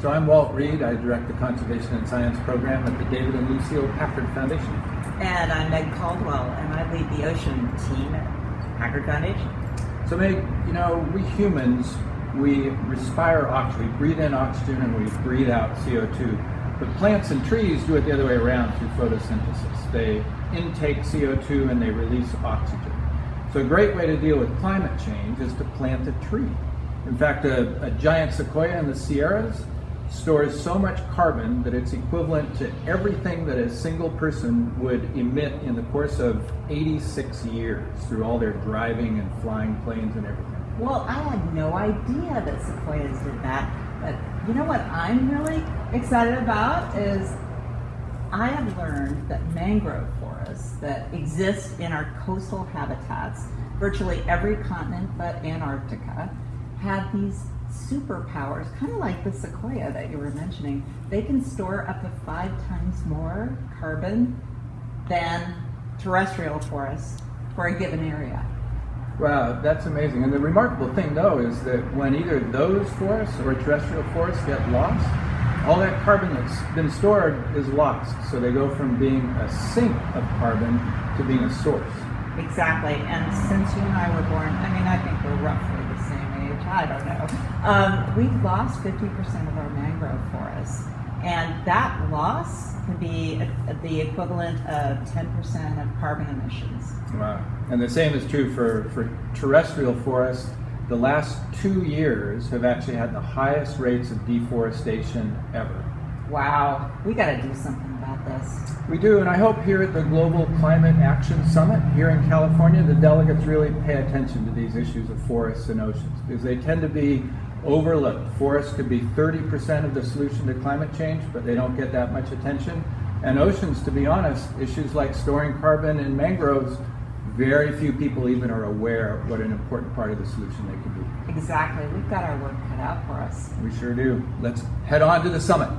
So I'm Walt Reid. I direct the Conservation and Science program at the David and Lucille Packard Foundation. And I'm Meg Caldwell, and I lead the ocean team at Packard Foundation. So Meg, we humans, we respire oxygen, we breathe in oxygen and we breathe out CO2. But plants and trees do it the other way around through photosynthesis. They intake CO2 and they release oxygen. So a great way to deal with climate change is to plant a tree. In fact, a giant sequoia in the Sierras stores so much carbon that it's equivalent to everything that a single person would emit in the course of 86 years through all their driving and flying planes and everything. Well, I had no idea that sequoias did that, but you know what I'm really excited about is I have learned that mangrove forests that exist in our coastal habitats, virtually every continent but Antarctica, have these superpowers, kind of like the sequoia that you were mentioning. They can store up to 5 times more carbon than terrestrial forests for a given area. Wow, that's amazing. And the remarkable thing, though, is that when either those forests or terrestrial forests get lost, all that carbon that's been stored is lost. So they go from being a sink of carbon to being a source. Exactly. And since you and I were born, I think we're roughly the same age. I don't know. We've lost 50% of our mangrove forests. And that loss can be the equivalent of 10% of carbon emissions. Wow. And the same is true for terrestrial forests. The last 2 years have actually had the highest rates of deforestation ever. Wow. We got to do something about this. We do, and I hope here at the Global Climate Action Summit here in California, the delegates really pay attention to these issues of forests and oceans, because they tend to be overlooked. Forests could be 30% of the solution to climate change, but they don't get that much attention. And oceans, to be honest, issues like storing carbon in mangroves, very few people even are aware of what an important part of the solution they can be. Exactly. We've got our work cut out for us. We sure do. Let's head on to the summit.